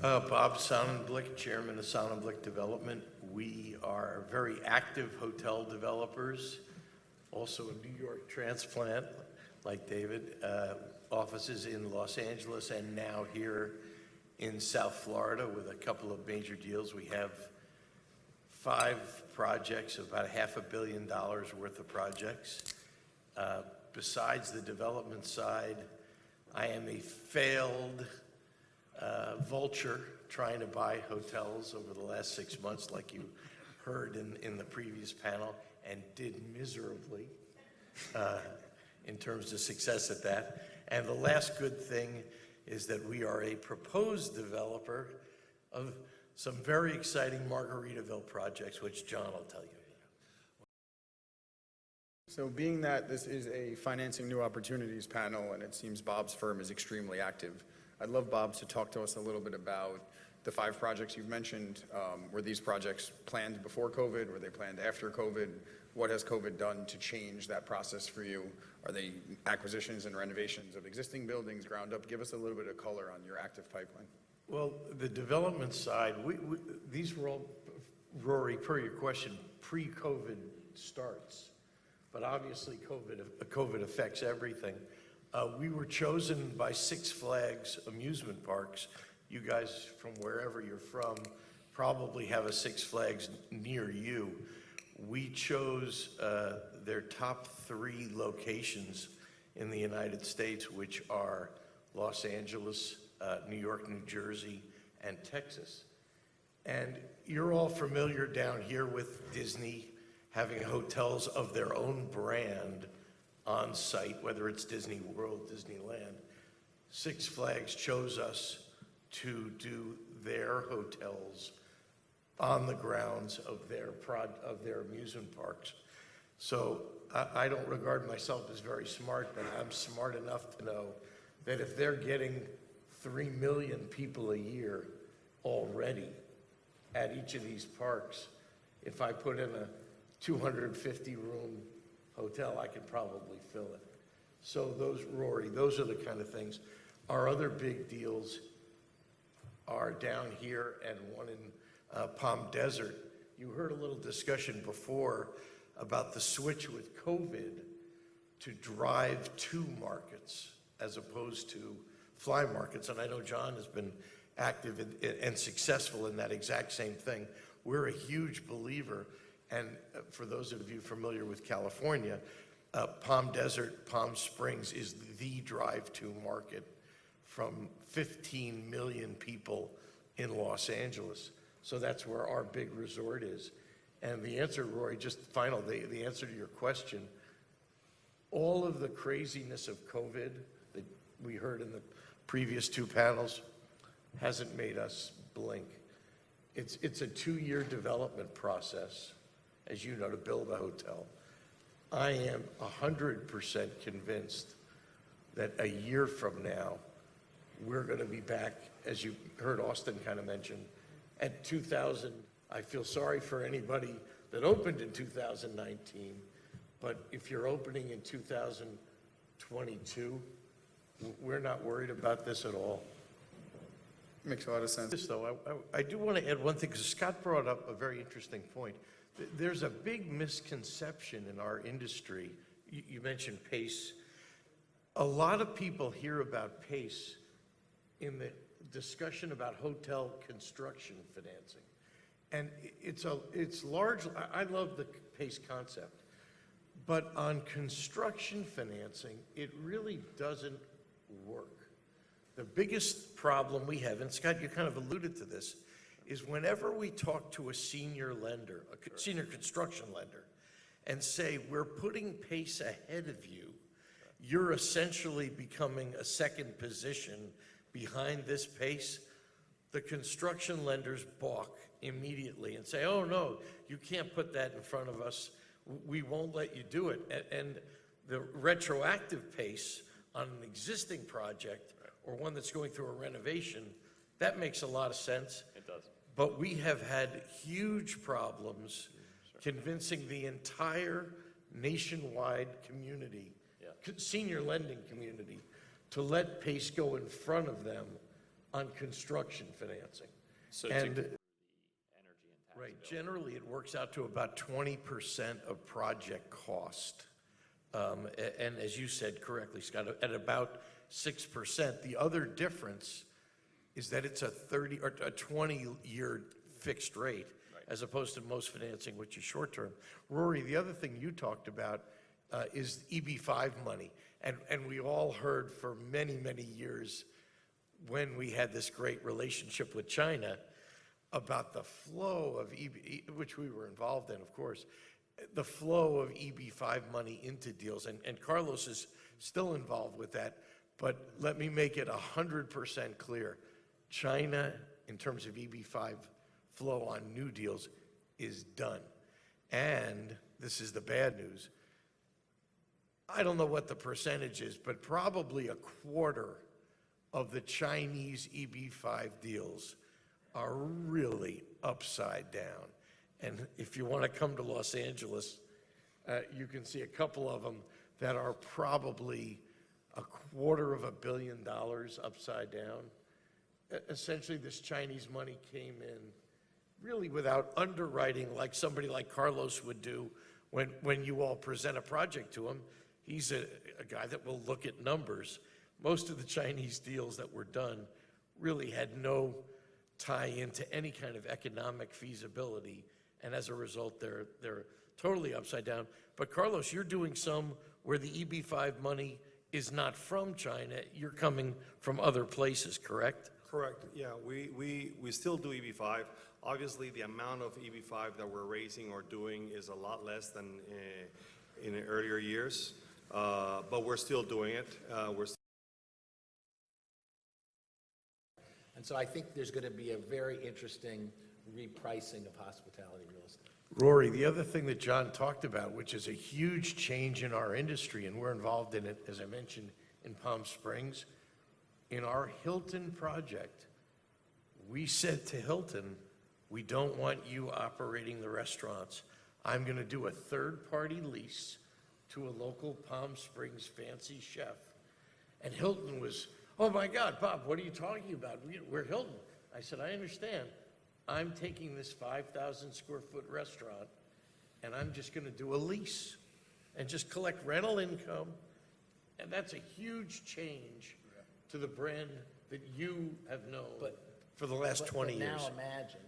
Bob Sonnenblick, Chairman of Sonnenblick Development. We are very active hotel developers, also a New York transplant, like David, offices in Los Angeles and now here in South Florida with a couple of major deals. We have 5 projects, about $500 million worth of projects. Besides the development side, I am a failed vulture trying to buy hotels over the last 6 months, like you heard in the previous panel, and did miserably in terms of success at that. And the last good thing is that we are a proposed developer of some very exciting Margaritaville projects, which John will tell you. So being that this is a financing new opportunities panel and it seems Bob's firm is extremely active, I'd love Bob to talk to us a little bit about the 5 projects you've mentioned. Were these projects planned before COVID? Were they planned after COVID? What has COVID done to change that process for you? Are they acquisitions and renovations of existing buildings, ground up? Give us a little bit of color on your active pipeline. Well, the development side, these were all, Rory, per your question, pre-COVID starts. But obviously COVID affects everything. We were chosen by Six Flags amusement parks. You guys from wherever you're from probably have a Six Flags near you. We chose their top 3 locations in the United States, which are Los Angeles, New York, New Jersey, and Texas. And you're all familiar down here with Disney having hotels of their own brand on site, whether it's Disney World, Disneyland. Six Flags chose us to do their hotels on the grounds of their amusement parks. So I don't regard myself as very smart, but I'm smart enough to know that if they're getting 3 million people a year already at each of these parks, if I put in a 250-room hotel, I could probably fill it. So those, Rory, those are the kind of things. Our other big deals are down here and one in Palm Desert. You heard a little discussion before about the switch with COVID to drive to markets as opposed to fly markets. And I know John has been active and successful in that exact same thing. We're a huge believer. And for those of you familiar with California, Palm Desert, Palm Springs is the drive-to market from 15 million people in Los Angeles. So that's where our big resort is. And the answer, Roy, just final, the answer to your question, all of the craziness of COVID that we heard in the previous 2 panels hasn't made us blink. It's a 2-year development process, as you know, to build a hotel. I am 100% convinced that a year from now, we're going to be back, as you heard Austin kind of mention, at 2000. I feel sorry for anybody that opened in 2019, but if you're opening in 2022, we're not worried about this at all. Makes a lot of sense. This, though, I do want to add one thing, because Scott brought up a very interesting point. There's a big misconception in our industry. You mentioned PACE. A lot of people hear about PACE in the discussion about hotel construction financing. And it's large. I love the PACE concept. But on construction financing, it really doesn't work. The biggest problem we have, and Scott, you kind of alluded to this, is whenever we talk to a senior lender, a senior construction lender, and say, we're putting PACE ahead of you, you're essentially becoming a second position behind this PACE, the construction lenders balk immediately and say, oh no, you can't put that in front of us. We won't let you do it. And the retroactive PACE on an existing project or one that's going through a renovation, that makes a lot of sense. It does. But we have had huge problems convincing the entire nationwide community, senior lending community, to let PACE go in front of them on construction financing. So And energy and tax right, bill. generally, it works out to about 20% of project cost. And as you said correctly, Scott, at about 6%. The other difference is that it's a 30 or a 20-year fixed rate, as opposed to most financing, which is short-term. Rory, the other thing you talked about is EB-5 money. And we all heard for many, many years when we had this great relationship with China about the flow of EB, which we were involved in, of course, the flow of EB-5 money into deals. And Carlos is still involved with that. But let me make it 100% clear. China, in terms of EB-5 flow on new deals, is done. And this is the bad news. I don't know what the percentage is, but probably a quarter of the Chinese EB-5 deals are really upside down. And if you want to come to Los Angeles, you can see a couple of them that are probably $250 million upside down. Essentially, this Chinese money came in really without underwriting like somebody like Carlos would do when you all present a project to him. He's a guy that will look at numbers. Most of the Chinese deals that were done really had no tie into any kind of economic feasibility, and as a result, they're totally upside down. But Carlos, you're doing some where the EB-5 money is not from China, you're coming from other places, correct? Correct, yeah, we still do EB-5. Obviously, the amount of EB-5 that we're raising or doing is a lot less than in the earlier years, but we're still doing it. And so I think there's going to be a very interesting repricing of hospitality real estate. Rory, the other thing that John talked about, which is a huge change in our industry, and we're involved in it, as I mentioned, in Palm Springs, in our Hilton project, we said to Hilton, we don't want you operating the restaurants. I'm going to do a third-party lease to a local Palm Springs fancy chef. And Hilton was, oh my God, Bob, what are you talking about? We're Hilton. I said, I understand. I'm taking this 5,000 square foot restaurant and I'm just going to do a lease and just collect rental income. And that's a huge change to the brand that you have known for the last 20 years. Now imagine